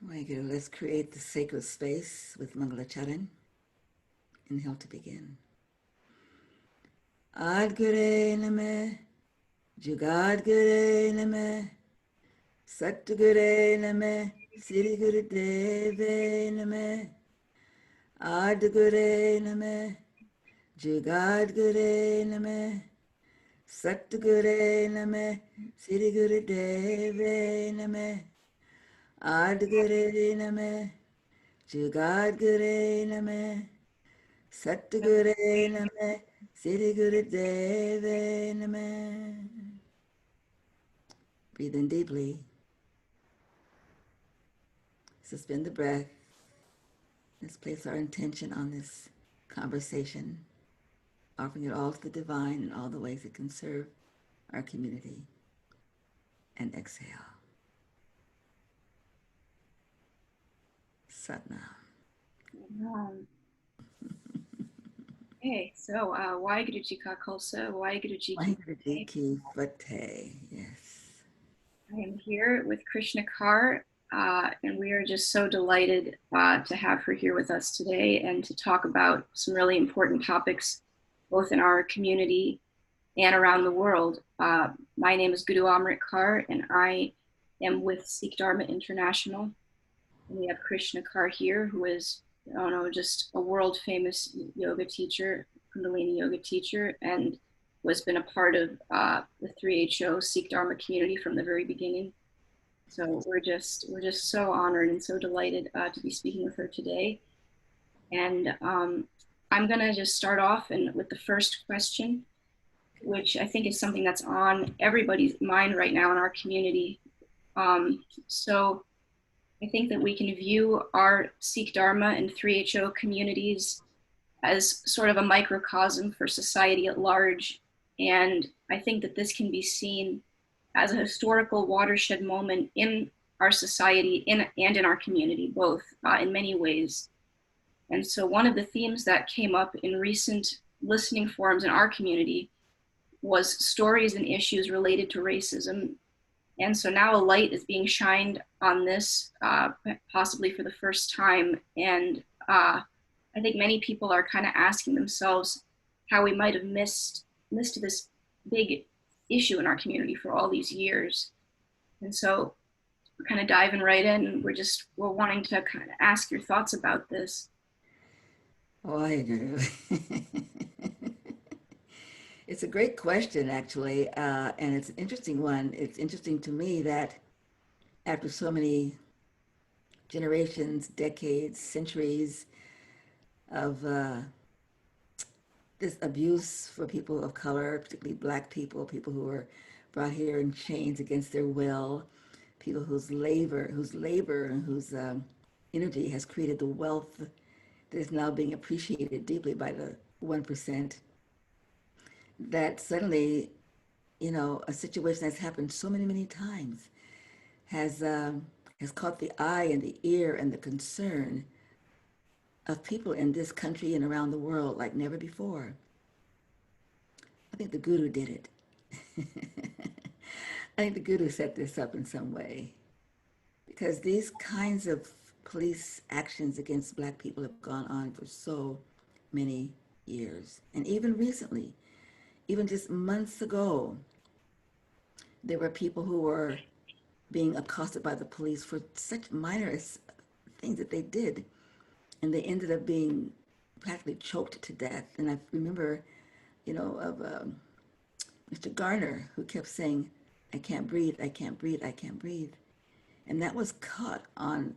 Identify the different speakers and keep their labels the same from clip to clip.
Speaker 1: Waheguru, let's create the sacred space with Mangalacharan. Inhale to begin. Adgure Name, Jugadgure Name, Satgure Name, Sri Guru Deve Name, Adgure Name, Jugadgure Name, Satgure Name, Sri Guru Deve Name, Adgure Name, Jugadgure Name, Satguru Name, Sri Guru Deve Name. Breathe in deeply. Suspend the breath. Let's place our intention on this conversation, offering it all to the divine in all the ways it can serve our community. And exhale. Satnam.
Speaker 2: Okay, so Waheguru Ji Ka Khalsa, Waheguru Ji Ki
Speaker 1: Waheguru Ji
Speaker 2: Fateh.
Speaker 1: Ki Fateh. Yes.
Speaker 2: I am here with Krishna Kaur, and we are just so delighted to have her here with us today and to talk about some really important topics, both in our community and around the world. My name is Guruamrit Kaur, and I am with Sikh Dharma International. And we have Krishna Kaur here, who is, I don't know, just a world famous yoga teacher, Kundalini yoga teacher, and was been a part of the 3HO Sikh Dharma community from the very beginning. So we're just so honored and so delighted to be speaking with her today. And I'm gonna just start off with the first question, which I think is something that's on everybody's mind right now in our community. So I think that we can view our Sikh Dharma and 3HO communities as sort of a microcosm for society at large. And I think that this can be seen as a historical watershed moment in our society and in our community, both in many ways. And so one of the themes that came up in recent listening forums in our community was stories and issues related to racism. And so now a light is being shined on this, possibly for the first time. And I think many people are kind of asking themselves how we might have missed this big issue in our community for all these years. And so we're kind of diving right in. We're wanting to kind of ask your thoughts about this.
Speaker 1: Waheguru. It's a great question, actually, and it's an interesting one. It's interesting to me that after so many generations, decades, centuries of this abuse for people of color, particularly Black people, people who were brought here in chains against their will, people whose labor, and whose energy has created the wealth that is now being appreciated deeply by the 1%, that suddenly, a situation that's happened so many, many times has has caught the eye and the ear and the concern of people in this country and around the world like never before. I think the Guru did it. I think the Guru set this up in some way because these kinds of police actions against Black people have gone on for so many years. And even recently, even just months ago, there were people who were being accosted by the police for such minor things that they did. And they ended up being practically choked to death. And I remember, of Mr. Garner, who kept saying, I can't breathe, I can't breathe, I can't breathe. And that was caught on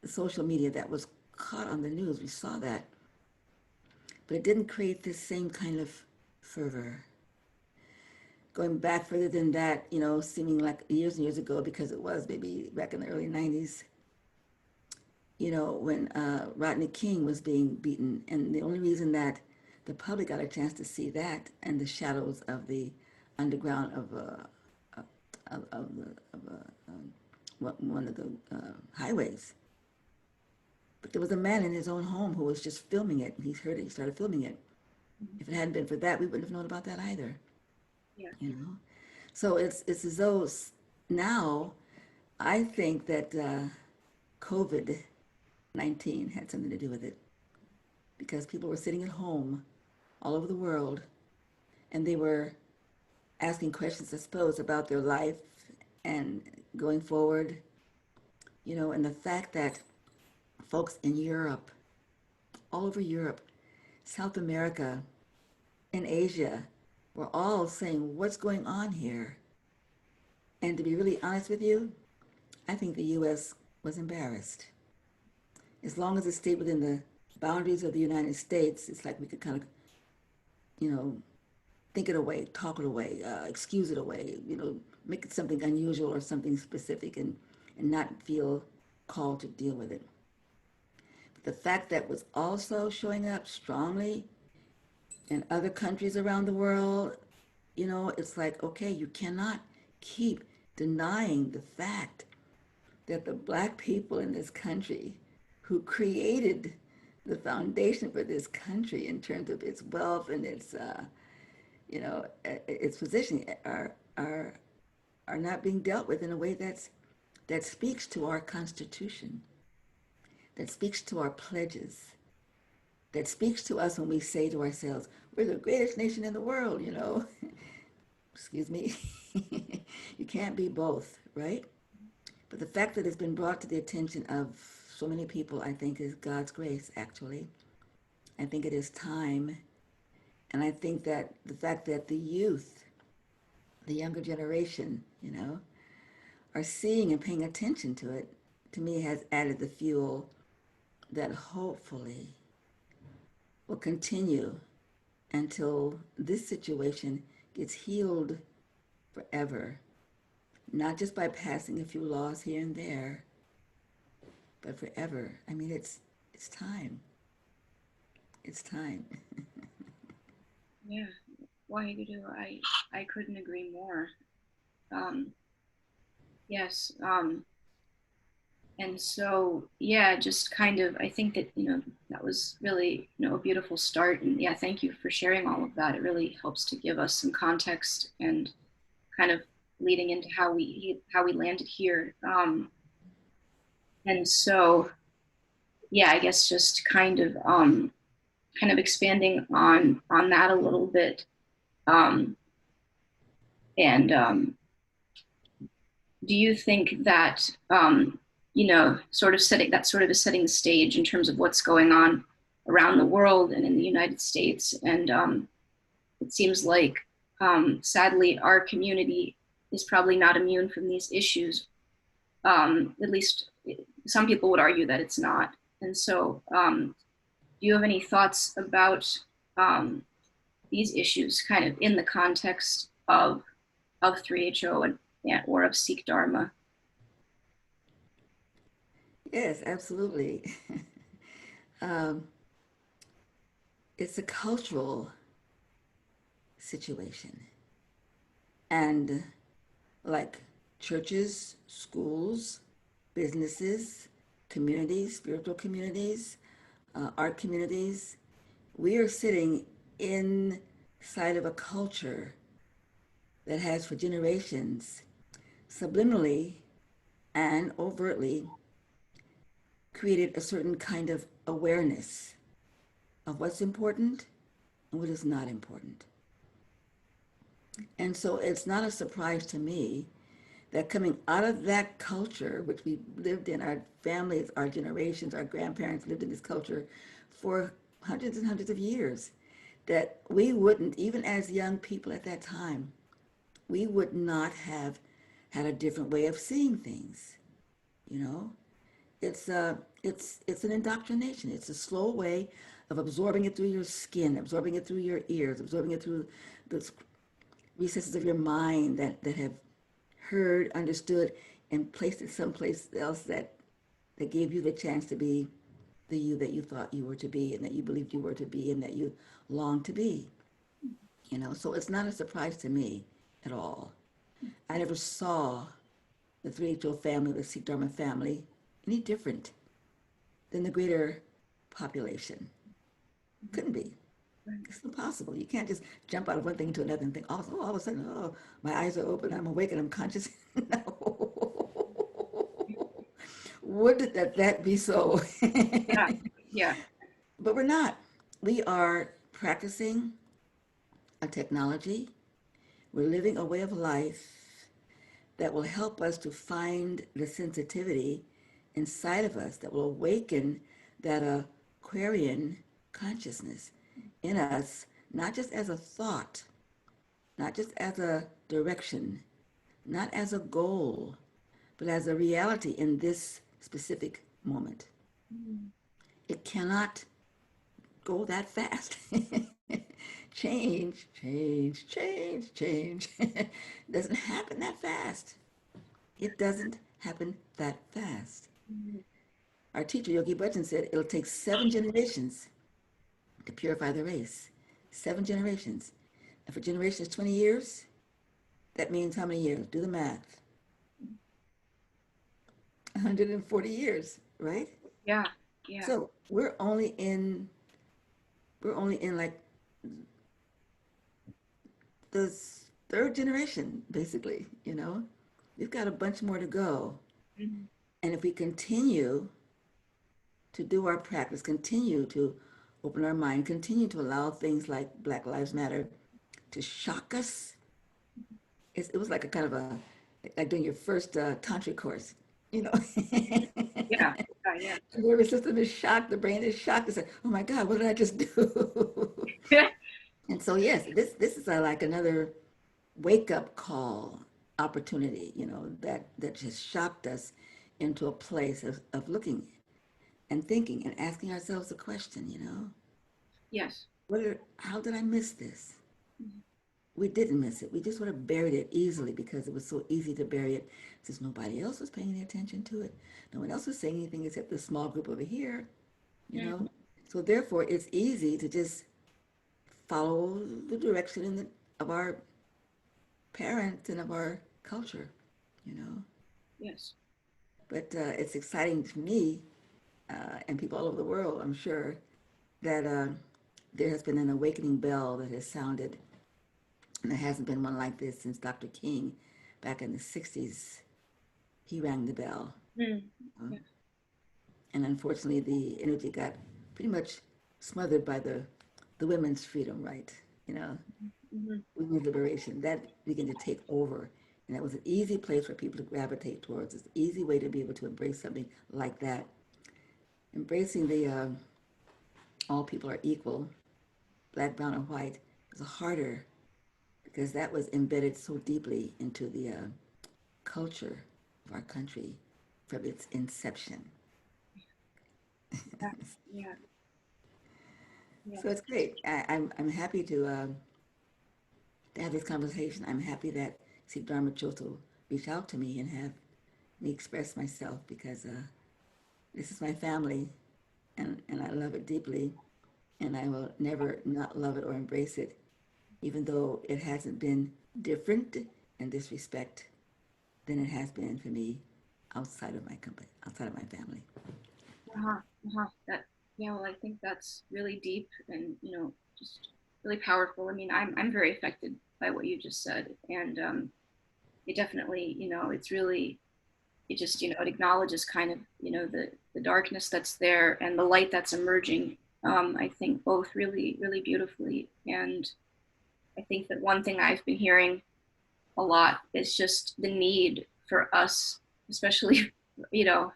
Speaker 1: the social media, that was caught on the news. We saw that. But it didn't create this same kind of fervor. Going back further than that, seeming like years and years ago, because it was maybe back in the early 90s, when Rodney King was being beaten. And the only reason that the public got a chance to see that and the shadows of the underground one of the highways. But there was a man in his own home who was just filming it. He heard it, he started filming it. If it hadn't been for that, we wouldn't have known about that either.
Speaker 2: Yeah.
Speaker 1: So it's as though now I think that COVID-19 had something to do with it, because people were sitting at home all over the world, and they were asking questions, I suppose, about their life and going forward, and the fact that folks in Europe, all over Europe, South America, and Asia were all saying, what's going on here? And to be really honest with you, I think the U.S. was embarrassed. As long as it stayed within the boundaries of the United States, it's like we could kind of, you know, think it away, talk it away, excuse it away, make it something unusual or something specific, and not feel called to deal with it. But the fact that was also showing up strongly in other countries around the world, it's like, okay, you cannot keep denying the fact that the black people in this country who created the foundation for this country in terms of its wealth and its position are not being dealt with in a way that speaks to our Constitution, that speaks to our pledges, that speaks to us when we say to ourselves, we're the greatest nation in the world. Excuse me. You can't be both, right? But the fact that it's been brought to the attention of so many people, I think, is God's grace, actually. I think it is time. And I think that the fact that the youth, the younger generation, are seeing and paying attention to it, to me, has added the fuel that hopefully will continue until this situation gets healed forever. Not just by passing a few laws here and there, but forever. I mean, it's time. It's time.
Speaker 2: Yeah, Waheguru, I couldn't agree more. Yes, and so yeah, just kind of, I think that that was really a beautiful start, and yeah, thank you for sharing all of that. It really helps to give us some context and kind of leading into how we landed here. And so yeah, I guess just kind of expanding on that a little bit. And do you think that sort of setting the stage in terms of what's going on around the world and in the United States? And it seems like sadly our community is probably not immune from these issues. At least some people would argue that it's not. And so do you have any thoughts about these issues kind of in the context of 3HO and or of Sikh Dharma?
Speaker 1: Yes, absolutely. um, it's a cultural situation. And like churches, schools, businesses, communities, spiritual communities, art communities, we are sitting inside of a culture that has for generations subliminally and overtly created a certain kind of awareness of what's important and what is not important. And so it's not a surprise to me that coming out of that culture, which we lived in, our families, our generations, our grandparents lived in this culture for hundreds and hundreds of years, that we wouldn't, even as young people at that time, we would not have had a different way of seeing things. It's an indoctrination. It's a slow way of absorbing it through your skin, absorbing it through your ears, absorbing it through the recesses of your mind that have heard, understood, and placed it someplace else that gave you the chance to be the you that you thought you were to be, and that you believed you were to be, and that you longed to be. So it's not a surprise to me at all. I never saw the 3HO family, the Sikh Dharma family, any different than the greater population. Couldn't be. It's impossible. You can't just jump out of one thing to another and think, oh, all of a sudden, oh, my eyes are open, I'm awake, and I'm conscious. No. Would that be so?
Speaker 2: Yeah, yeah.
Speaker 1: But we're not. We are practicing a technology. We're living a way of life that will help us to find the sensitivity inside of us that will awaken that Aquarian consciousness in us, not just as a thought, not just as a direction, not as a goal, but as a reality in this specific moment.
Speaker 2: Mm.
Speaker 1: It cannot go that fast. Change, change, change, change. It doesn't happen that fast. It doesn't happen that fast.
Speaker 2: Mm.
Speaker 1: Our teacher, Yogi Bhajan, said it'll take 7 generations to purify the race. 7 generations. If a generation is 20 years, that means how many years? Do the math. 140 years, right?
Speaker 2: Yeah, yeah.
Speaker 1: So we're only in like the third generation, basically, you know? We've got a bunch more to go.
Speaker 2: Mhm.
Speaker 1: And if we continue to do our practice, continue to open our mind, continue to allow things like Black Lives Matter to shock us, it was like a kind of like doing your first tantric course, you know?
Speaker 2: Yeah, yeah, yeah.
Speaker 1: The nervous system is shocked, the brain is shocked. It's like, oh my God, what did I just do?
Speaker 2: Yeah.
Speaker 1: And so, yes, this is like another wake up call opportunity, that just shocked us into a place of looking and thinking and asking ourselves the question,
Speaker 2: Yes.
Speaker 1: how did I miss this?
Speaker 2: Mhm.
Speaker 1: We didn't miss it. We just sort of buried it easily because it was so easy to bury it since nobody else was paying any attention to it. No one else was saying anything except the small group over here, you
Speaker 2: Mm.
Speaker 1: know? So therefore, it's easy to just follow the direction of our parents and of our culture, you know?
Speaker 2: Yes.
Speaker 1: But it's exciting to me and people all over the world, I'm sure, that there has been an awakening bell that has sounded, and there hasn't been one like this since Dr. King back in the 60s. He rang the bell.
Speaker 2: Mm.
Speaker 1: uh,
Speaker 2: Yeah.
Speaker 1: and unfortunately, the energy got pretty much smothered by the women's freedom, right? You know,
Speaker 2: Mhm.
Speaker 1: women's liberation. That began to take over. And that was an easy place for people to gravitate towards. It's an easy way to be able to embrace something like that. Embracing the all people are equal, black, brown, or white, is harder because that was embedded so deeply into the culture of our country from its inception.
Speaker 2: Yeah. Yeah. Yeah.
Speaker 1: So it's great. I'm happy to have this conversation. I'm happy that Siddharma Choto reached out to me and have me express myself because this is my family and I love it deeply and I will never not love it or embrace it, even though it hasn't been different in this respect than it has been for me outside of my company, outside of my family.
Speaker 2: Uh-huh. Uh-huh. That, yeah, well, I think that's really deep and, just really powerful. I mean, I'm very affected by what you just said. And it definitely, it's really, it just, it acknowledges kind of, the darkness that's there and the light that's emerging. I think both really, really beautifully. And I think that one thing I've been hearing a lot is just the need for us, especially, you know,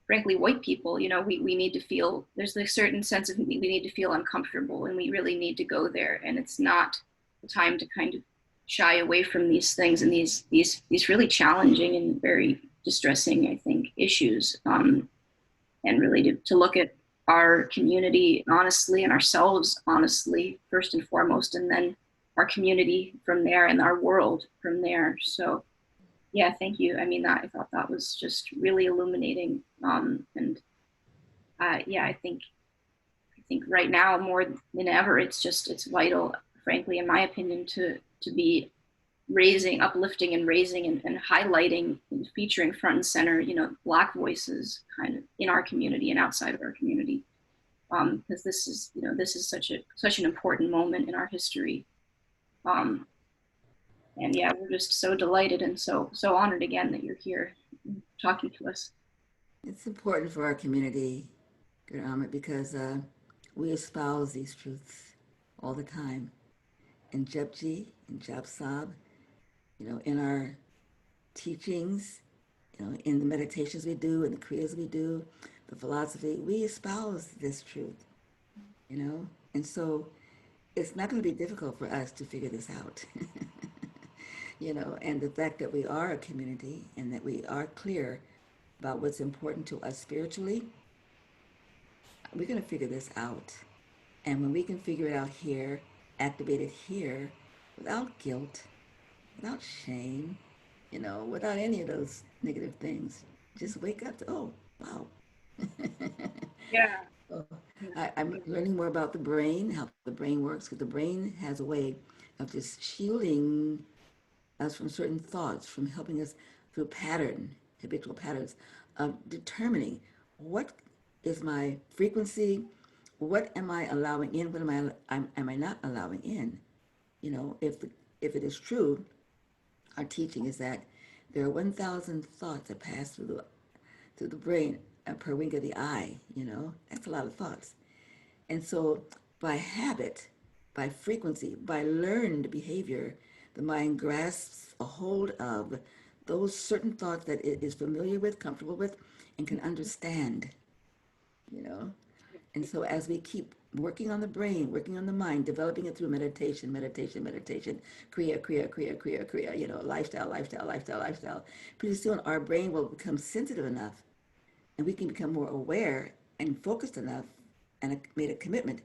Speaker 2: frankly, white people, we need to feel, there's a certain sense of we need to feel uncomfortable and we really need to go there. And it's not the time to kind of shy away from these things and these really challenging and very distressing, I think, issues. And really to look at our community honestly and ourselves honestly, first and foremost, and then our community from there and our world from there. So yeah, thank you. I mean, I thought that was just really illuminating. And yeah, I think right now more than ever, it's vital, frankly, in my opinion, to be raising, uplifting, and raising and highlighting and featuring front and center, Black voices kind of in our community and outside of our community, because this is such an important moment in our history. Um, and yeah, we're just so delighted and so honored again that you're here talking to us.
Speaker 1: It's important for our community, Guruamrit, because we espouse these truths all the time in Japji, in Japsab, in our teachings, in the meditations we do, in the kriyas we do, the philosophy, we espouse this truth, and so it's not going to be difficult for us to figure this out. And the fact that we are a community and that we are clear about what's important to us spiritually, we're going to figure this out. And when we can figure it out here, activate it here, without guilt, without shame, without any of those negative things, just wake up to, oh, wow.
Speaker 2: Yeah.
Speaker 1: So
Speaker 2: Yeah.
Speaker 1: I'm learning more about the brain, how the brain works, because the brain has a way of just shielding us from certain thoughts, from helping us through habitual patterns of determining what is my frequency, what am I allowing in, what am I not allowing in. If it is true, our teaching is that there are 1,000 thoughts that pass through the brain per wink of the eye. That's a lot of thoughts. And so by habit, by frequency, by learned behavior, the mind grasps a hold of those certain thoughts that it is familiar with, comfortable with, and can understand, you know. And so as we keep working on the brain, working on the mind, developing it through meditation, kriya, lifestyle, pretty soon our brain will become sensitive enough and we can become more aware and focused enough and made a commitment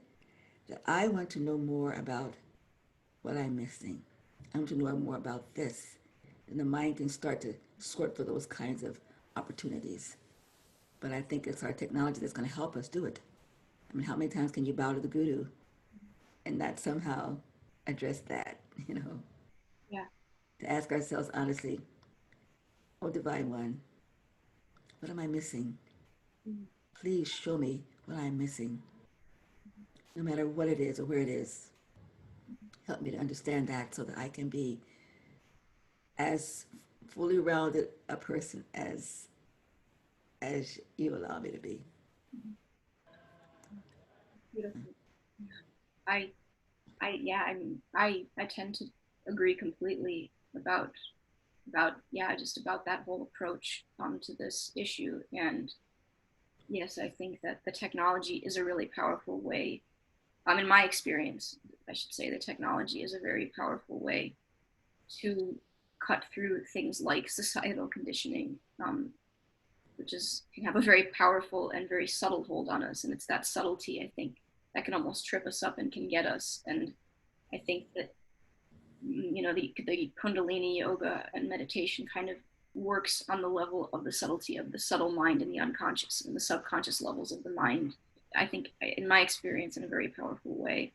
Speaker 1: that I want to know more about what I'm missing. I want to know more about this. And the mind can start to sort for those kinds of opportunities. But I think it's our technology that's going to help us do it. I mean, how many times can you bow to the guru and not somehow address that,
Speaker 2: Yeah.
Speaker 1: To ask ourselves honestly, oh, Divine One, what am I missing?
Speaker 2: Mm.
Speaker 1: Please show me what I'm missing, no matter what it is or where it is. Help me to understand that so that I can be as fully rounded a person as you allow me to be.
Speaker 2: Beautiful. I, yeah, I tend to agree completely just about that whole approach to this issue. And yes, I think that the technology is a really powerful way. In my experience, I should say the technology is a very powerful way to cut through things like societal conditioning, which is can have a very powerful and very subtle hold on us. And it's that subtlety, I think, that can almost trip us up and can get us. And I think that the Kundalini yoga and meditation kind of works on the level of the subtlety of the subtle mind and the unconscious and the subconscious levels of the mind. I think, in my experience, in a very powerful way.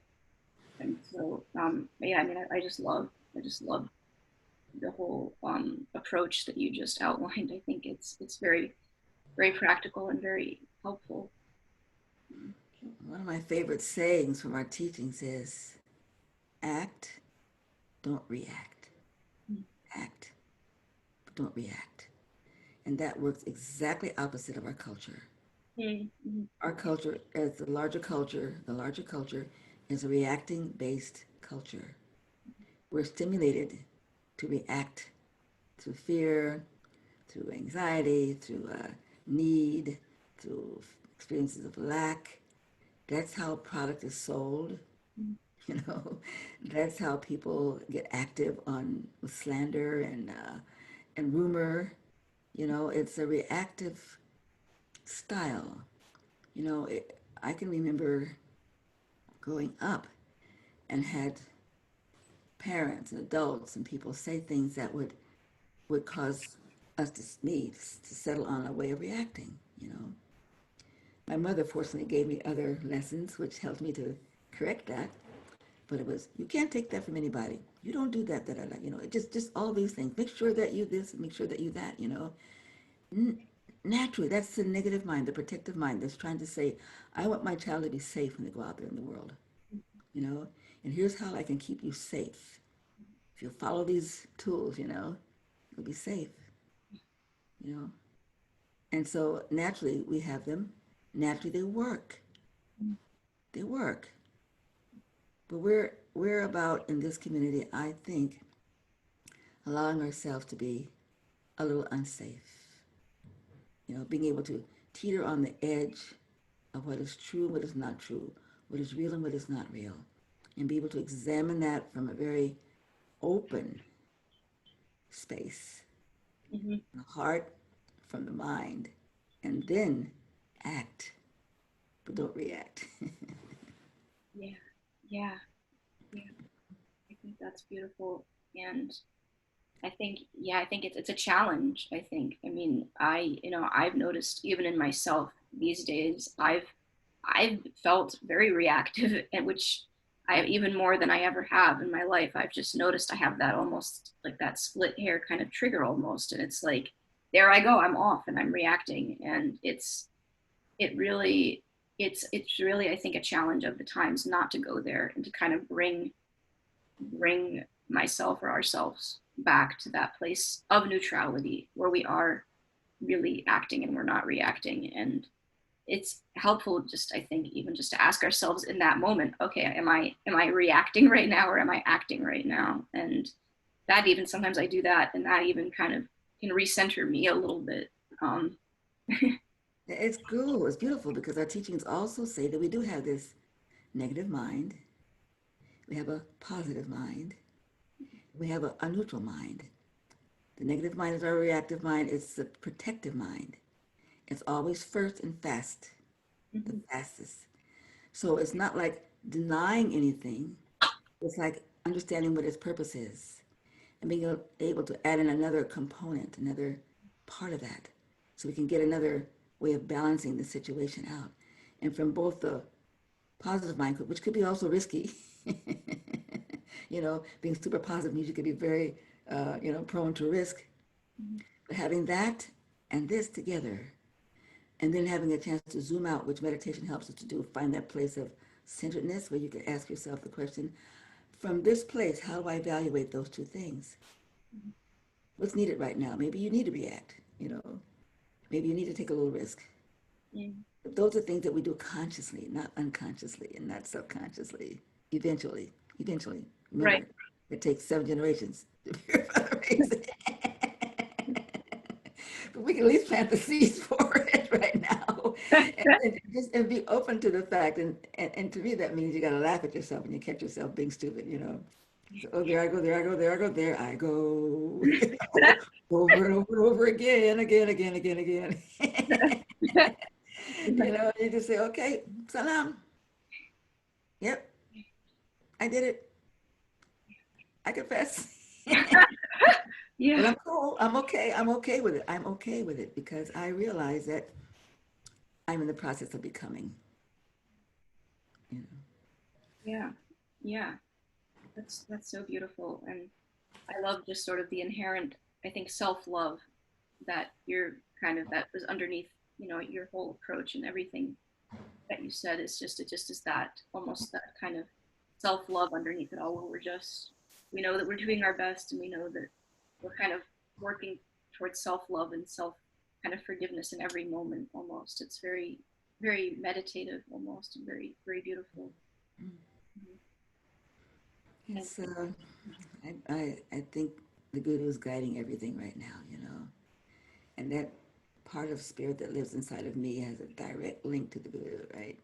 Speaker 2: And so, yeah, I mean, I just love the whole approach that you just outlined. I think it's very, very practical and very helpful.
Speaker 1: One of my favorite sayings from our teachings is act, don't react. Act, but don't react. And that works exactly opposite of our culture.
Speaker 2: Mm-hmm.
Speaker 1: Our culture, as the larger culture is a reacting based culture. We're stimulated to react through fear, through anxiety, through need, through experiences of lack. That's how product is sold. You know, that's how people get active on with slander and rumor. It's a reactive style. I can remember growing up and had parents and adults and people say things that would cause me to settle on a way of reacting. My mother fortunately gave me other lessons which helped me to correct that. But it was, you can't take that from anybody. You don't do that. Just all these things. Make sure that you this, make sure that you that. Naturally, that's the negative mind, the protective mind that's trying to say, I want my child to be safe when they go out there in the world, you know? And here's how I can keep you safe. If you follow these tools, you'll be safe, you know? And so naturally we have them. Naturally they work. They work. But we're about in this community, I think, allowing ourselves to be a little unsafe. Being able to teeter on the edge of what is true, what is not true, what is real and what is not real, and be able to examine that from a very open space,
Speaker 2: Mm-hmm.
Speaker 1: the heart from the mind, and then act, but don't react.
Speaker 2: Yeah, yeah, yeah. I think that's beautiful. And I think, yeah, I think it's a challenge. I mean, I've noticed even in myself these days, I've felt very reactive, and which I even more than I ever have in my life. I've just noticed I have that almost like that split hair kind of trigger almost, and it's like there I go, I'm off and I'm reacting, and it really it's really I think a challenge of the times not to go there and to kind of bring myself or ourselves back to that place of neutrality where we are really acting and we're not reacting. And it's helpful just I think even just to ask ourselves in that moment, okay, am I reacting right now or am I acting right now? And that even sometimes I do that, and that even kind of can recenter me a little bit. um
Speaker 1: It's cool, it's beautiful because our teachings also say that we do have this negative mind, we have a positive mind, we have a neutral mind. The negative mind is our reactive mind, it's the protective mind. It's always first and fast, the
Speaker 2: mhm,
Speaker 1: fastest. So it's not like denying anything, it's like understanding what its purpose is and being able to add in another component, another part of that, so we can get another way of balancing the situation out. And from both the positive mind, which could be also risky, being super positive means you could be very, prone to risk.
Speaker 2: mhm,
Speaker 1: But having that and this together, and then having a chance to zoom out, which meditation helps us to do, find that place of centeredness where you can ask yourself the question, from this place, how do I evaluate those two things?
Speaker 2: mhm,
Speaker 1: What's needed right now? Maybe you need to react, maybe you need to take a little risk.
Speaker 2: yeah.
Speaker 1: But those are things that we do consciously, not unconsciously and not subconsciously. Eventually.
Speaker 2: Right.
Speaker 1: Remember, it takes 7 generations to purify the race. But we can at least plant the seeds for it right now, and be open to the fact. And to me, that means you got to laugh at yourself when you catch yourself being stupid. So, oh, there I go, there I go, there I go, there I go. Over and over and over again, again, again, again, again. You just say, okay, salam. Yep, I did it. I confess. But
Speaker 2: Yeah,
Speaker 1: I'm cool. I'm okay. I'm okay with it. I'm okay with it because I realize that I'm in the process of becoming. You know.
Speaker 2: yeah, yeah. That's so beautiful, and I love just sort of the inherent, I think, self-love that you're kind of that was underneath, your whole approach and everything that you said. It's just it just is that almost that kind of self-love underneath it all, where we know that we're doing our best, and we know that we're kind of working towards self-love and self kind of forgiveness in every moment. Almost, it's very very meditative, almost, and very very beautiful. Mhm. And
Speaker 1: It's I think the Guru is guiding everything right now. And that part of spirit that lives inside of me has a direct link to the Guru, right?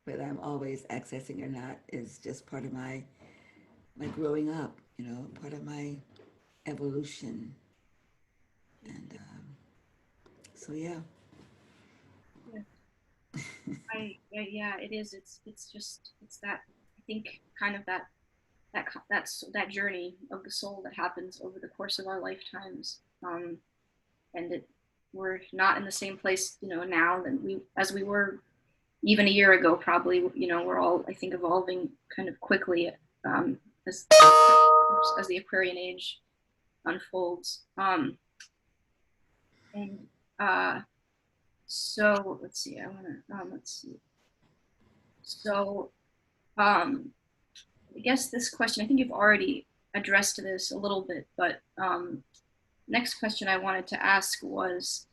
Speaker 1: Whether I'm always accessing or not is just part of my growing up, part of my evolution. And so yeah.
Speaker 2: yeah, yeah, it is. It's just it's that I think kind of that journey of the soul that happens over the course of our lifetimes. And we're not in the same place, now than we as we were even a year ago. Probably, we're all I think evolving kind of quickly, as as the Aquarian age unfolds. And uh, so let's see. I want to let's see. So um, I guess this question, I think you've already addressed this a little bit, but next question I wanted to ask was,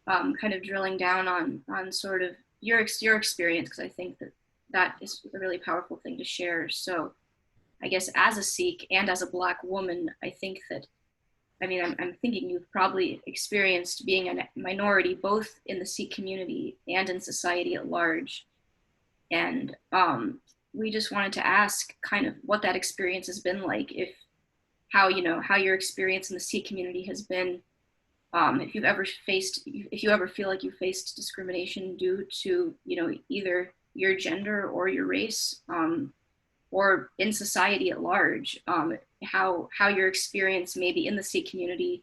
Speaker 2: kind of drilling down on sort of your experience, because I think that that is a really powerful thing to share. So I guess as a Sikh and as a Black woman, I think that, I mean, I'm thinking you've probably experienced being a minority both in the Sikh community and in society at large. And we just wanted to ask kind of what that experience has been like, if how, you know, how your experience in the Sikh community has been, if you've ever faced, if you ever feel like you faced discrimination due to, you know, either your gender or your race, or in society at large, how your experience maybe in the Sikh community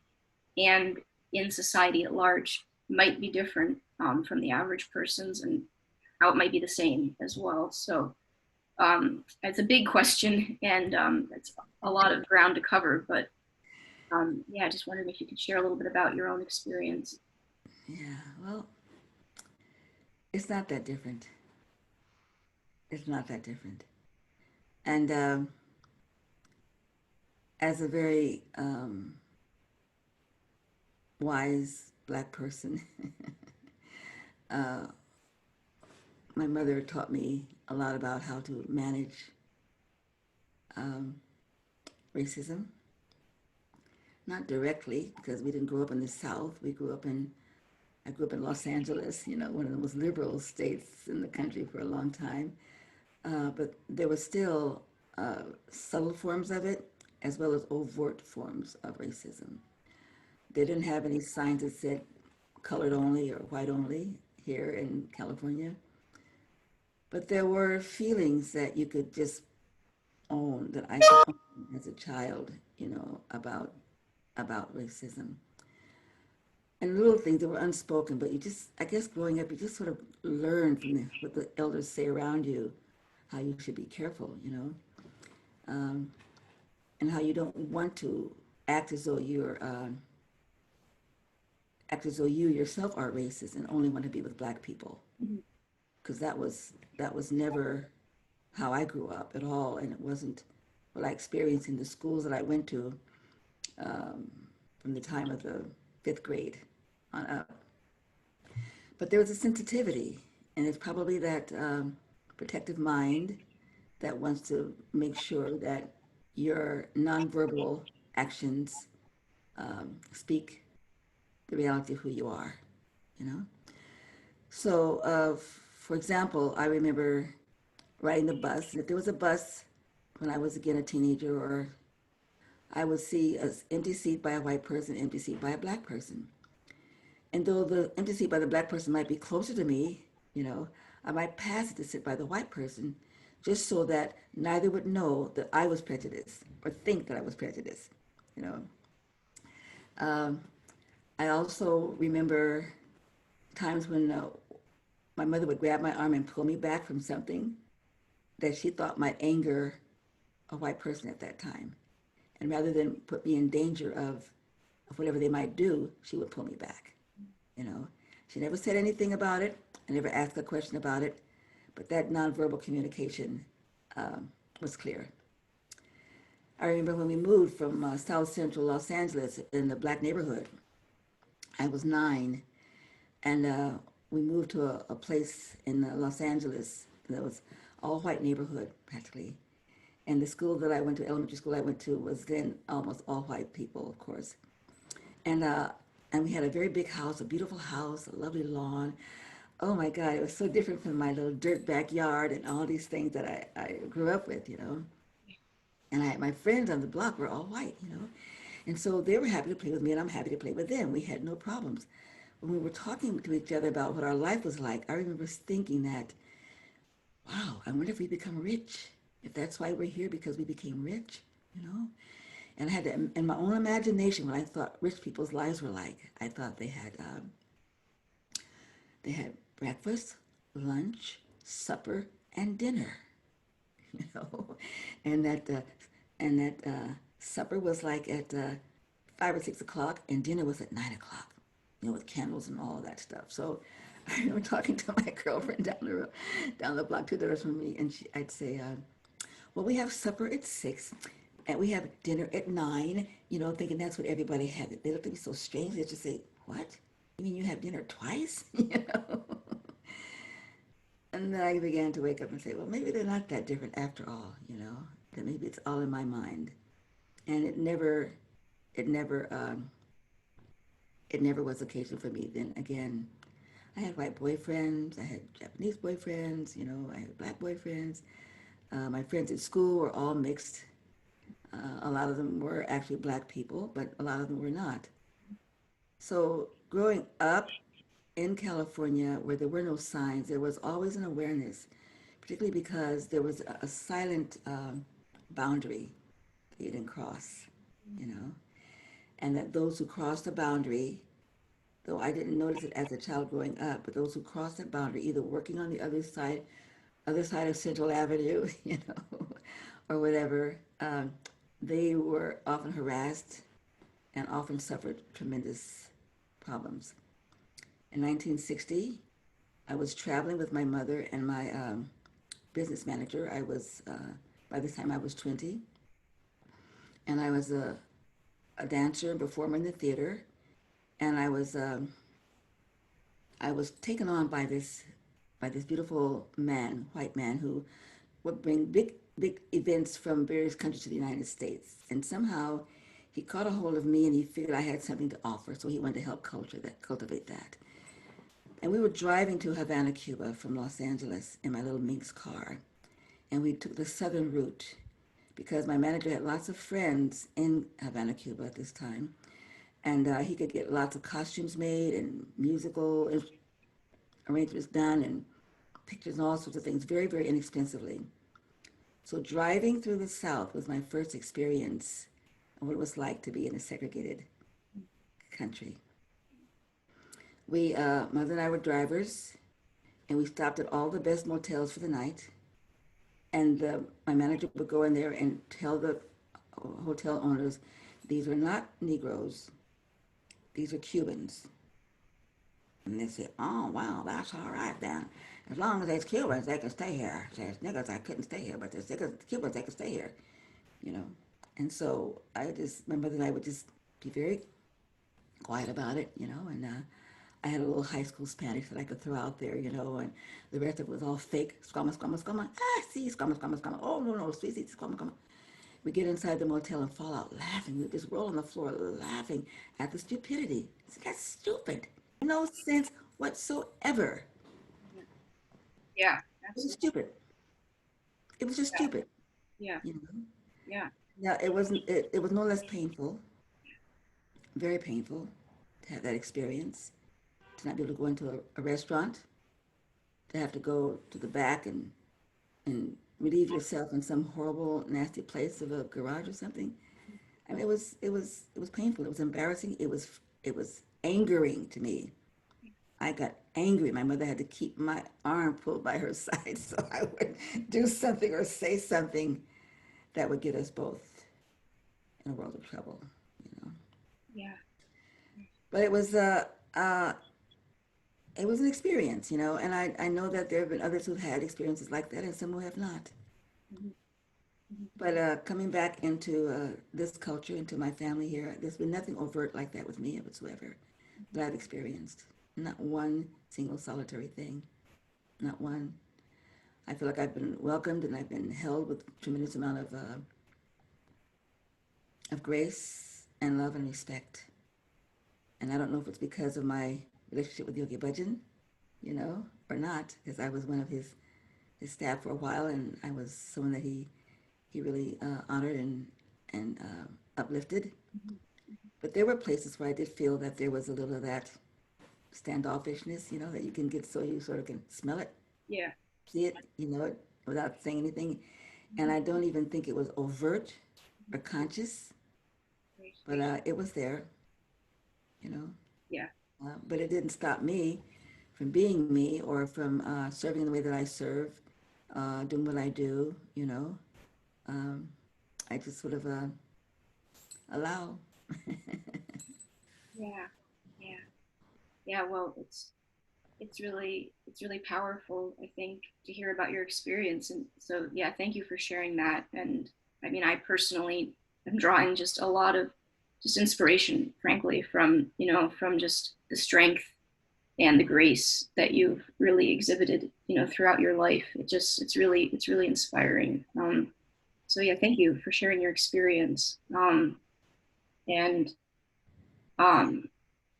Speaker 2: and in society at large might be different, from the average person's, and how it might be the same as well. So it's a big question, and it's a lot of ground to cover, but yeah, I just wondered if you could share a little bit about your own experience.
Speaker 1: Yeah, well, it's not that different. It's not that different. And as a very wise Black person, uh, my mother taught me a lot about how to manage um, racism. Not directly, because we didn't grow up in the South. I grew up in Los Angeles, you know, one of the most liberal states in the country for a long time. But there were still subtle forms of it, as well as overt forms of racism. They didn't have any signs that said colored only or white only here in California. But there were feelings that you could just own, that I could own as a child, you know, about racism. And little things that were unspoken, but you just, I guess growing up, you just sort of learn from what the elders say around you, how you should be careful, you know, um, and how you don't want to act as though act as though you yourself are racist and only want to be with Black people,
Speaker 2: Mhm.
Speaker 1: because that was never how I grew up at all, and it wasn't what I experienced in the schools that I went to um, from the time of the fifth grade on up. But there was a sensitivity, and it's probably that protective mind that wants to make sure that your nonverbal actions speak the reality of who you are, you know? So, for example, I remember riding the bus, and if there was a bus when I was again a teenager, or I would see an empty seat by a white person, empty seat by a Black person. And though the empty seat by the Black person might be closer to me, you know, I might pass it to sit by the white person just so that neither would know that I was prejudiced or think that I was prejudiced, you know. Um, I also remember times when my mother would grab my arm and pull me back from something that she thought might anger a white person at that time. And rather than put me in danger of whatever they might do, she would pull me back. You know, she never said anything about it. I never asked a question about it, but that nonverbal communication was clear. I remember when we moved from South Central Los Angeles in the Black neighborhood. I was 9, and we moved to a place in Los Angeles that was all white neighborhood practically. And the school that I went to, elementary school I went to, was then almost all white people, of course. And uh, and we had a very big house, a beautiful house, a lovely lawn. Oh my God, it was so different from my little dirt backyard and all these things that I grew up with, you know. And my friends on the block were all white, you know. And so they were happy to play with me, and I'm happy to play with them. We had no problems. When we were talking to each other about what our life was like, I remember thinking that, wow, I wonder if we become rich. If that's why we're here, because we became rich, you know? And I had to, in my own imagination, when I thought rich people's lives were like, I thought they had breakfast, lunch, supper, and dinner, you know, and that supper was like at 5 or 6 o'clock, and dinner was at 9 o'clock, you know, with candles and all of that stuff. So I remember talking to my girlfriend down the road, down the block, 2 doors from me, and I'd say, well, we have supper at 6, and we have dinner at 9, you know, thinking that's what everybody had. They looked at me so strange. They just say, what? You mean you have dinner twice? You know? And then I began to wake up and say, well, maybe they're not that different after all, you know, that maybe it's all in my mind. And it never, it never was occasion for me. Then again, I had white boyfriends, I had Japanese boyfriends, you know, I had black boyfriends. My friends at school were all mixed. A lot of them were actually black people, but a lot of them were not. So growing up in California, where there were no signs, there was always an awareness, particularly because there was a silent boundary that you didn't cross, you know, and that those who crossed the boundary, though I didn't notice it as a child growing up, but those who crossed that boundary, either working on the other side of Central Avenue, you know, or whatever, they were often harassed and often suffered tremendous problems. In 1960, I was traveling with my mother and my business manager. By this time, I was 20, and I was a dancer and performer in the theater. And I was taken on by this beautiful man, white man, who would bring big events from various countries to the United States. And somehow he caught a hold of me and he figured I had something to offer, so he wanted to help cultivate that. And we were driving to Havana, Cuba from Los Angeles in my little Minx car. And we took the southern route because my manager had lots of friends in Havana, Cuba at this time. And he could get lots of costumes made and musical arrangements done and pictures and all sorts of things very, very inexpensively. So driving through the South was my first experience of what it was like to be in a segregated country. Mother and I were drivers, and we stopped at all the best motels for the night. And my manager would go in there and tell the hotel owners, these are not Negroes, these are Cubans. And they said, oh, wow, that's all right then. As long as there's Cubans, they can stay here. There's niggas, I couldn't stay here, but there's Cubans, they can stay here, you know. And so my mother and I would just be very quiet about it, you know, and I had a little high school Spanish that I could throw out there, you know, and the rest of it was all fake. Scama, scama, scama. Ah, see, scama, scama, scama. Oh, no, no, see, scama, scama. We get inside the motel and fall out laughing. We just roll on the floor laughing at the stupidity. That's stupid. No sense whatsoever.
Speaker 2: Yeah,
Speaker 1: It was
Speaker 2: absolutely.
Speaker 1: stupid. It was just stupid,
Speaker 2: Yeah,
Speaker 1: you know.
Speaker 2: yeah,
Speaker 1: Now it wasn't. It was no less painful, very painful, to have that experience, to not be able to go into a restaurant, to have to go to the back and relieve yourself in some horrible, nasty place of a garage or something. I mean, it was painful. It was embarrassing. It was angering to me. I got angry. My mother had to keep my arm pulled by her side so I would do something or say something that would get us both in a world of trouble, you know.
Speaker 2: yeah,
Speaker 1: But it was an experience, you know, and I know that there have been others who've had experiences like that and some who have not.
Speaker 2: mhm, mhm,
Speaker 1: But coming back into this culture, into my family here, there's been nothing overt like that with me whatsoever that I've experienced. Not one single solitary thing. Not one. I feel like I've been welcomed and I've been held with a tremendous amount of grace and love and respect. And I don't know if it's because of my relationship with Yogi Bhajan, you know, or not, because I was one of his staff for a while, and I was someone that he really honored and uplifted.
Speaker 2: mhm.
Speaker 1: But there were places where I did feel that there was a little of that standoffishness, you know, that you can get so you sort of can smell it,
Speaker 2: Yeah,
Speaker 1: see it, you know it, without saying anything. And
Speaker 2: mhm.
Speaker 1: I don't even think it was overt or conscious,
Speaker 2: Great.
Speaker 1: but it was there, you know.
Speaker 2: Yeah,
Speaker 1: But it didn't stop me from being me or from serving in the way that I serve, doing what I do, you know. Um, I just sort of allow.
Speaker 2: yeah, yeah, yeah. Well, it's really powerful, I think, to hear about your experience. And so, yeah, thank you for sharing that. And I mean, I personally am drawing just a lot of just inspiration, frankly, from, you know, from just the strength and the grace that you've really exhibited, throughout your life. It's really inspiring. So yeah, thank you for sharing your experience. And um,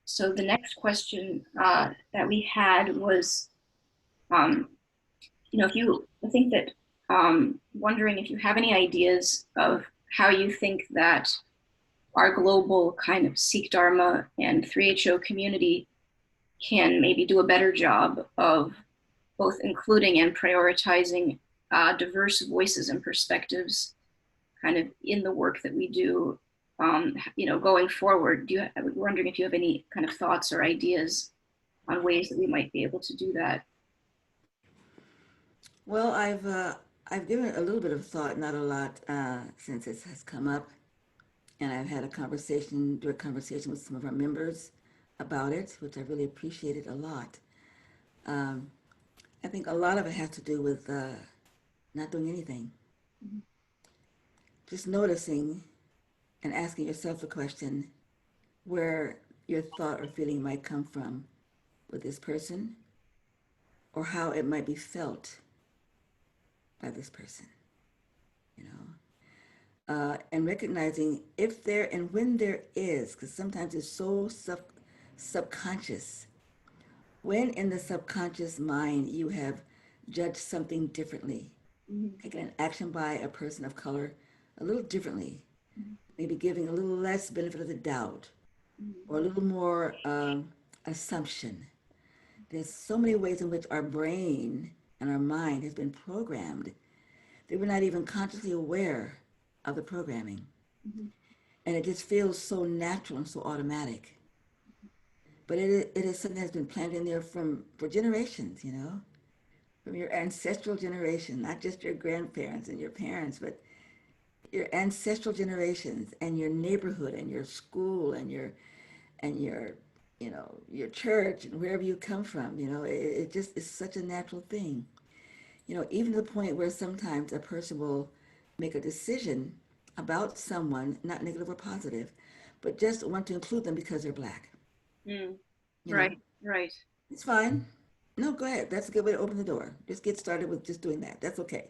Speaker 2: so the next question that we had was, um, if you, I think that wondering if you have any ideas of how you think that our global kind of Sikh Dharma and 3HO community can maybe do a better job of both including and prioritizing diverse voices and perspectives kind of in the work that we do, going forward. I'm wondering if you have any kind of thoughts or ideas on ways that we might be able to do that.
Speaker 1: Well, I've given it a little bit of thought, not a lot, since it has come up, and I've had a direct conversation with some of our members about it, which I really appreciated a lot. Um, I think a lot of it has to do with not doing anything, just noticing and asking yourself the question where your thought or feeling might come from with this person, or how it might be felt by this person, you know. And recognizing if there and when there is, because sometimes it's so subconscious, when in the subconscious mind you have judged something differently,
Speaker 2: Mm-hmm.
Speaker 1: taken an action by a person of color a little differently, maybe giving a little less benefit of the doubt or a little more assumption. There's so many ways in which our brain and our mind has been programmed that we're not even consciously aware of the programming.
Speaker 2: Mm-hmm.
Speaker 1: And it just feels so natural and so automatic. But it is something that's been planted in there for generations, from your ancestral generation, not just your grandparents and your parents, but your ancestral generations and your neighborhood and your school and your your church and wherever you come from. It just is such a natural thing. Even to the point where sometimes a person will make a decision about someone, not negative or positive, but just want to include them because they're black.
Speaker 2: Mm.
Speaker 1: You know,
Speaker 2: Right, right.
Speaker 1: it's fine. No, go ahead. That's a good way to open the door. Just get started with just doing that. That's okay.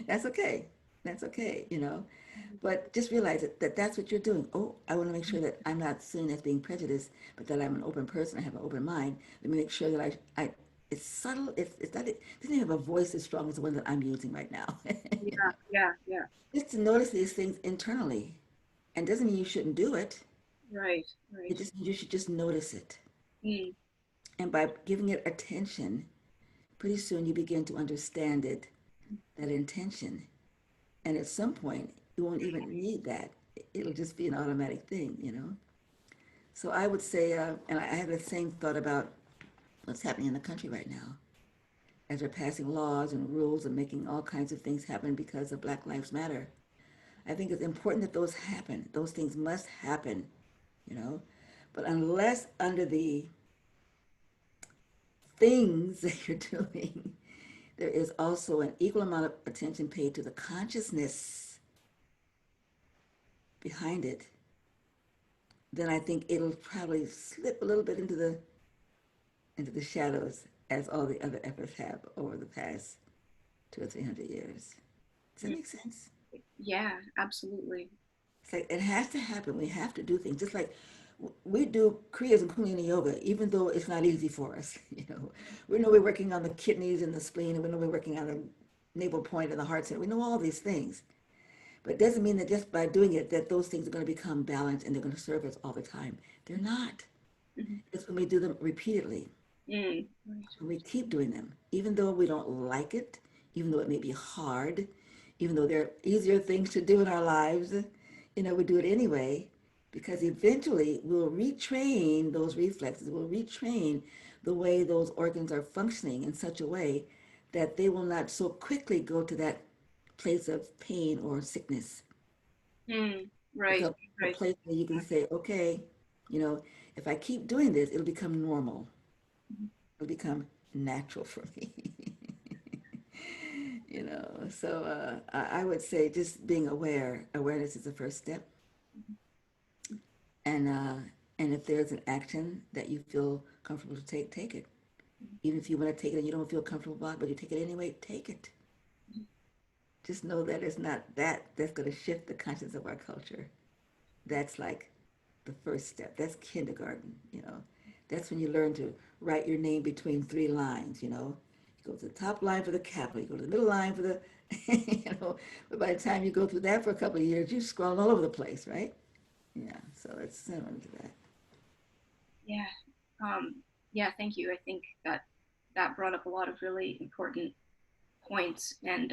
Speaker 1: That's okay. That's okay. But just realize that that's what you're doing. Oh, I want to make sure that I'm not seen as being prejudiced, but that I'm an open person. I have an open mind. Let me make sure that it's subtle. It's not, it doesn't even have a voice as strong as the one that I'm using right now.
Speaker 2: Yeah, yeah, yeah.
Speaker 1: Just to notice these things internally. And doesn't mean you shouldn't do it.
Speaker 2: Right, right.
Speaker 1: It just means you should just notice it.
Speaker 2: Mm.
Speaker 1: And by giving it attention, pretty soon you begin to understand that intention. And at some point, you won't even need that. It'll just be an automatic thing. So I would say, and I have the same thought about what's happening in the country right now, as they're passing laws and rules and making all kinds of things happen because of Black Lives Matter. I think it's important that those happen. Those things must happen, you know. But unless under the things that you're doing, there is also an equal amount of attention paid to the consciousness behind it, then I think it'll probably slip a little bit into the shadows as all the other efforts have over the past 200 or 300 years. Does that
Speaker 2: Mm.
Speaker 1: make sense?
Speaker 2: Yeah, absolutely.
Speaker 1: It's like it has to happen. We have to do things just like we do Kriyas and Kundalini yoga, even though it's not easy for us. We know we're working on the kidneys and the spleen, and we know we're working on the navel point and the heart center. We know all these things, but it doesn't mean that just by doing it that those things are going to become balanced and they're going to serve us all the time. They're not.
Speaker 2: Mm-hmm.
Speaker 1: It's when we do them repeatedly,
Speaker 2: Mm. Right,
Speaker 1: when we keep doing them, even though we don't like it, even though it may be hard, even though there are easier things to do in our lives, we do it anyway because eventually we'll retrain those reflexes, we'll retrain the way those organs are functioning in such a way that they will not so quickly go to that place of pain or sickness.
Speaker 2: mm.
Speaker 1: It's
Speaker 2: Right,
Speaker 1: a
Speaker 2: right.
Speaker 1: place where you can say, okay, you know, if I keep doing this, it'll become normal. It'll become natural for me. So I would say just being aware. Awareness is the first step. And and if if there's an action that you feel comfortable to take, take it. Even if you want to take it and you don't feel comfortable about it, but you take it anyway, take it. Just know that it's not that's going to shift the conscience of our culture. That's like the first step. That's kindergarten. That's when you learn to write your name between three lines. You go to the top line for the capital, you go to the middle line for the, but by the time you go through that for a couple of years, you're scrolling all over the place, right? Yeah, so it's similar to that.
Speaker 2: Yeah. Yeah, thank you. I think that that brought up a lot of really important points. And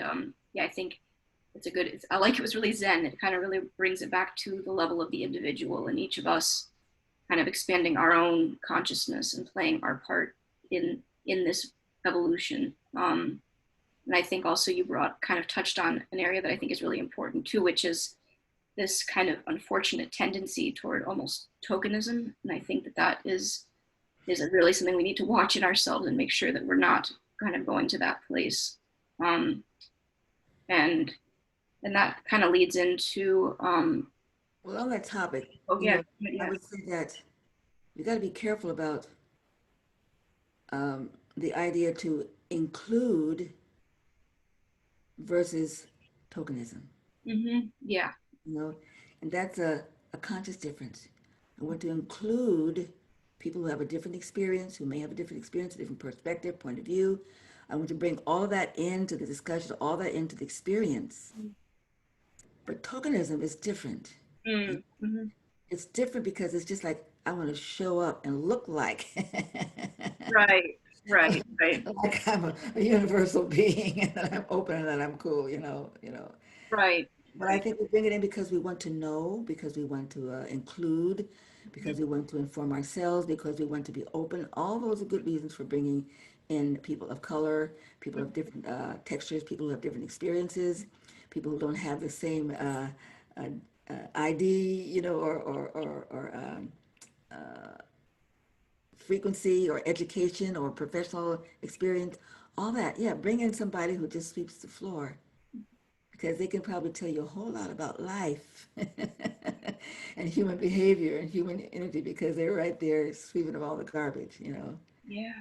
Speaker 2: yeah, I think I like it was really Zen. It kind of really brings it back to the level of the individual and each of us kind of expanding our own consciousness and playing our part in this evolution. And I think also you kind of touched on an area that I think is really important too, which is this kind of unfortunate tendency toward almost tokenism. And I think that that is really something we need to watch in ourselves and make sure that we're not kind of going to that place. Um, and and that kind of leads into
Speaker 1: Well, on that topic,
Speaker 2: oh
Speaker 1: you
Speaker 2: yeah,
Speaker 1: know, I
Speaker 2: yeah.
Speaker 1: would say that you got to be careful about the idea to include versus tokenism.
Speaker 2: Yeah.
Speaker 1: you know, and that's a conscious difference. I want to include people who have a different experience, who may have a different experience, a different perspective, point of view. I want to bring all of that into the discussion, all that into the experience. But tokenism is different. And
Speaker 2: Mm-hmm.
Speaker 1: it's different because it's just like I want to show up and look like
Speaker 2: Right, right, right,
Speaker 1: like I'm a universal being and that I'm open and that I'm cool.
Speaker 2: right,
Speaker 1: But I
Speaker 2: right.
Speaker 1: think we bring it in because we want to know, because we want to include,
Speaker 2: Mhm.
Speaker 1: because we want to inform ourselves, because we want to be open. All those are good reasons for bringing in people of color, people of different textures, people who have different experiences, people who don't have the same uh, ID, or frequency or education or professional experience. All that, yeah. Bring in somebody who just sweeps the floor because they can probably tell you a whole lot about life and human behavior and human energy because they're right there sweeping up all the garbage.
Speaker 2: Yeah.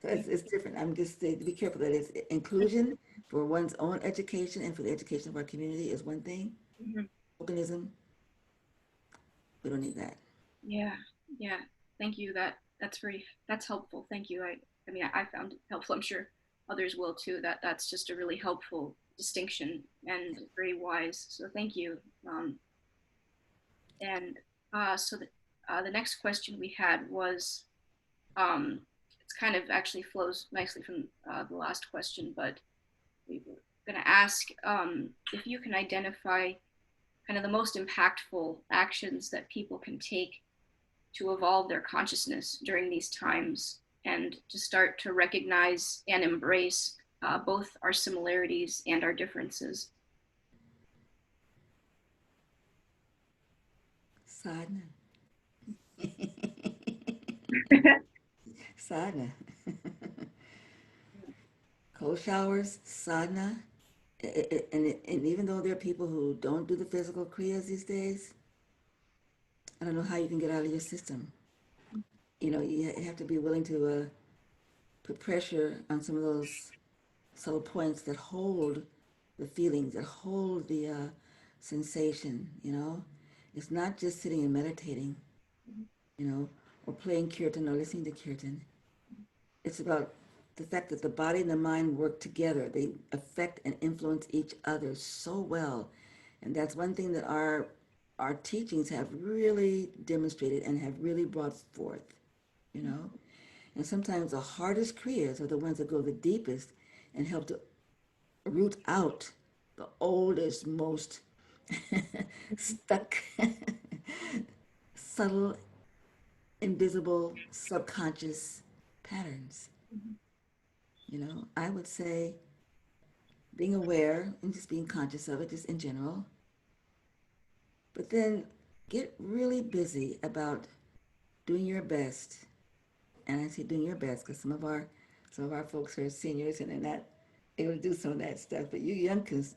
Speaker 1: So
Speaker 2: Yeah.
Speaker 1: it's different. I'm just saying to be careful that it's inclusion for one's own education and for the education of our community is one thing.
Speaker 2: Mhm.
Speaker 1: Organism, we don't need that.
Speaker 2: Yeah. Yeah. Thank you. That's helpful. Thank you. I mean, I found it helpful. I'm sure others will too. That's just a really helpful distinction and very wise. So thank you. And so the next question we had was, it's kind of actually flows nicely from the last question, but we were going to ask if you can identify kind of the most impactful actions that people can take to evolve their consciousness during these times and to start to recognize and embrace both our similarities and our differences.
Speaker 1: Sadhana. Sadhana. Cold showers, sadhana. And even though there are people who don't do the physical kriyas these days, I don't know how you can get out of your system. You have to be willing to put pressure on some of those subtle points that hold the feelings, that hold the sensation. It's not just sitting and meditating, you know, or playing kirtan or listening to kirtan. It's about the fact that the body and the mind work together. They affect and influence each other so well. And that's one thing that our teachings have really demonstrated and have really brought forth. And sometimes the hardest kriyas are the ones that go the deepest and help to root out the oldest, most stuck, subtle, invisible, subconscious patterns. I would say being aware and just being conscious of it, just in general, but then get really busy about doing your best. And I say doing your best because some of our folks are seniors and they're not able to do some of that stuff. But you youngins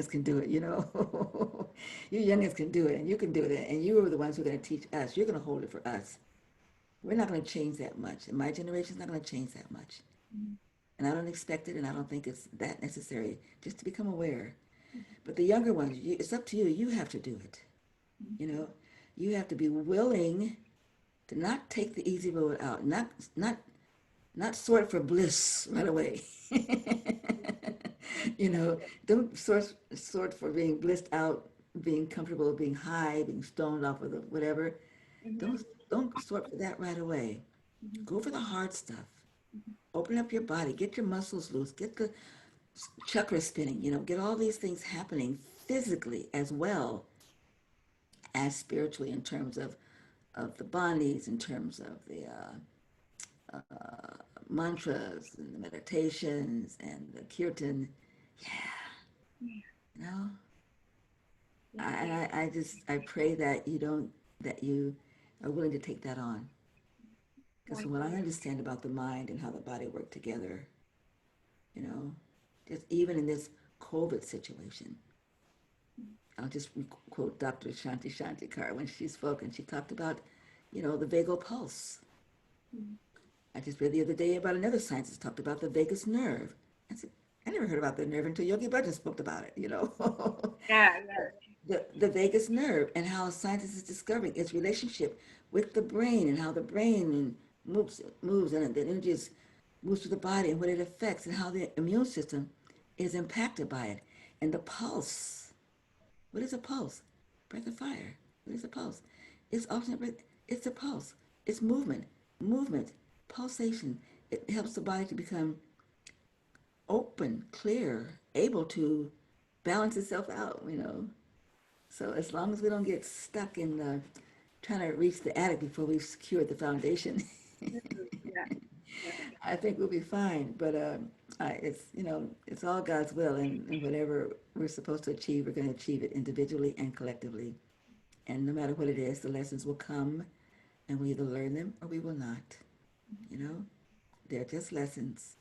Speaker 1: can do it. You youngins can do it, and you can do it. And you are the ones who are going to teach us. You're going to hold it for us. we're not going to change that much. And my generation's not going to change that much. And I don't expect it, and I don't think it's that necessary just to become aware. But the younger ones, it's up to you. You have to do it. You know, you have to be willing to not take the easy road out, not sort for bliss right away. You know, don't sort for being blissed out, being comfortable, being high, being stoned off of the whatever.
Speaker 2: Mhm.
Speaker 1: Don't sort for that right away.
Speaker 2: Mhm.
Speaker 1: Go for the hard stuff. Open up your body, get your muscles loose, get the chakra spinning, get all these things happening physically as well as spiritually in terms of the bodies, in terms of the mantras and the meditations and the kirtan. Yeah,
Speaker 2: Yeah.
Speaker 1: you know,
Speaker 2: Yeah.
Speaker 1: I pray that you are willing to take that on. Because from what I
Speaker 2: Wonderful.
Speaker 1: understand about the mind and how the body work together, you know, just even in this COVID situation, I'll just quote Dr. Shanti Kaur when she spoke, and she talked about, the vagal pulse.
Speaker 2: Mhm.
Speaker 1: I just read the other day about another scientist talked about the vagus nerve. I said, I never heard about the nerve until Yogi Bhajan spoke about it.
Speaker 2: Yeah, yeah.
Speaker 1: The vagus nerve and how scientists is discovering its relationship with the brain and how the brain moves and the energy moves through the body and what it affects and how the immune system is impacted by it. And the pulse. What is a pulse? Breath of fire. What is a pulse? It's alternate breath. It's a pulse. It's movement, pulsation. It helps the body to become open, clear, able to balance itself out. So as long as we don't get stuck in trying to reach the attic before we've secured the foundation,
Speaker 2: Mhm. Yeah. Yeah.
Speaker 1: I think we'll be fine. But it's all God's will, and whatever we're supposed to achieve, we're going to achieve it individually and collectively. And no matter what it is, the lessons will come, and we either learn them or we will not. You know, they're just lessons.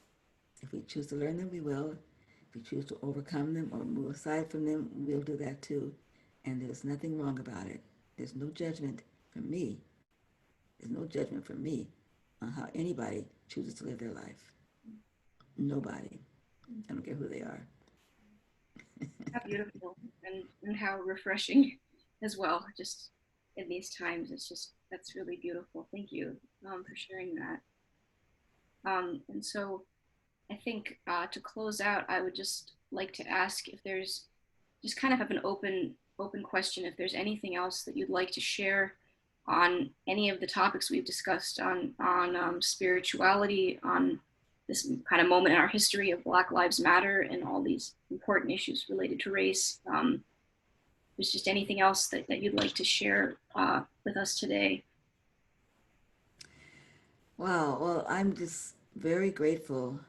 Speaker 1: If we choose to learn them, we will. If we choose to overcome them or move aside from them, we'll do that too. And there's nothing wrong about it. There's no judgment from me. There's no judgment from me on how anybody chooses to live their life. Nobody. I don't care who they are.
Speaker 2: How beautiful and how refreshing as well. Just in these times, it's just that's really beautiful. Thank you for sharing that. And so I think to close out, I would just like to ask if there's just kind of have an open question. If there's anything else that you'd like to share on any of the topics we've discussed on spirituality, on this kind of moment in our history of Black Lives Matter and all these important issues related to race. There's just anything else that you'd like to share with us today.
Speaker 1: Wow. Well, I'm just very grateful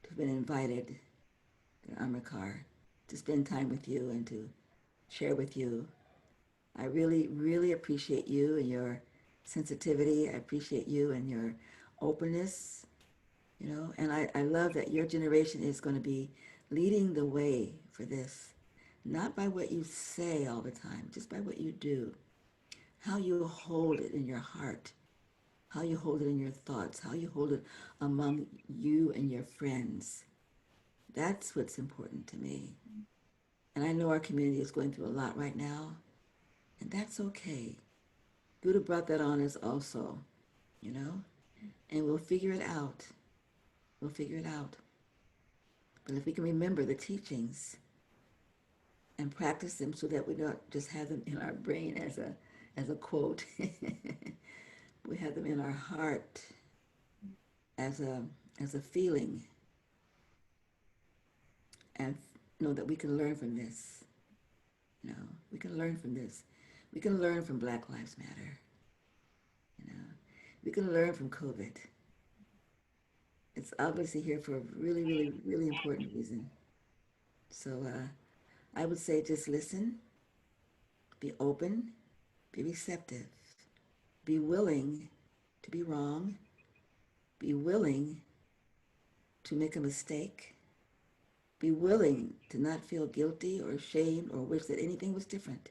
Speaker 1: to have been invited to Amrikar to spend time with you and to share with you. I really, really appreciate you and your sensitivity. I appreciate you and your openness. And I love that your generation is going to be leading the way for this, not by what you say all the time, just by what you do, how you hold it in your heart, how you hold it in your thoughts, how you hold it among you and your friends. That's what's important to me. And I know our community is going through a lot right now, and that's okay. Buddha brought that on us also, you know, and we'll figure it out. We'll figure it out. But if we can remember the teachings and practice them so that we don't just have them in our brain as a quote, we have them in our heart as a feeling, and know that we can learn from this. We can learn from this. We can learn from Black Lives Matter. You know, we can learn from COVID. It's obviously here for a really, really, really important reason. So I would say just listen, be open, be receptive, be willing to be wrong, be willing to make a mistake, be willing to not feel guilty or ashamed or wish that anything was different.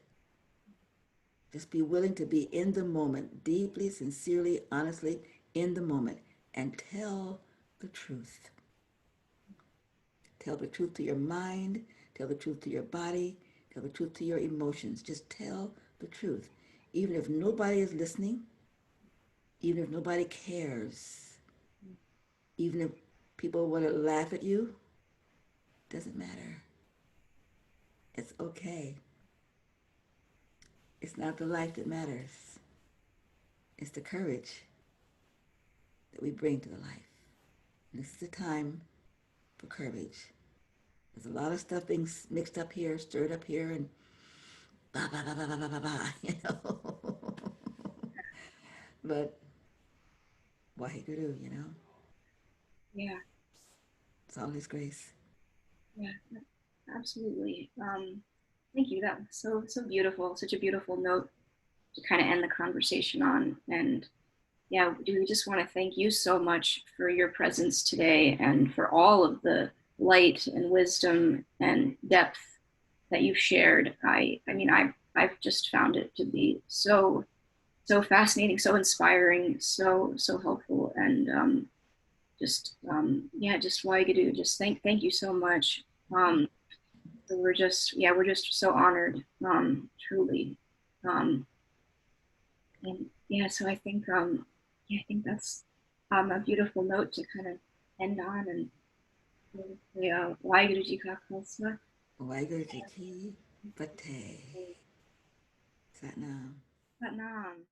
Speaker 1: Just be willing to be in the moment, deeply, sincerely, honestly, in the moment, and tell the truth. Tell the truth to your mind, tell the truth to your body, tell the truth to your emotions. Just tell the truth. Even if nobody is listening, even if nobody cares, even if people want to laugh at you, doesn't matter. It's okay. It's not the life that matters. It's the courage that we bring to the life. And this is the time for courage. There's a lot of stuff being mixed up here, stirred up here, and blah, blah, blah, blah, blah, blah, blah, blah, you know. But Waheguru, you know,
Speaker 2: Yeah,
Speaker 1: it's all His grace.
Speaker 2: yeah, absolutely. Thank you. That was so beautiful. Such a beautiful note to kind of end the conversation on. And yeah, we just want to thank you so much for your presence today and for all of the light and wisdom and depth that you've shared. I mean, I've just found it to be so fascinating, so inspiring, so helpful, and yeah, just Waheguru, just thank you so much. So we're just so honored, truly. Um, and yeah, so I think yeah, I think that's a beautiful note to kind of end on. And Waheguru Ji Ka Khalsa.
Speaker 1: Waheguru Ji Ki Fateh. Satnam.
Speaker 2: Satnam.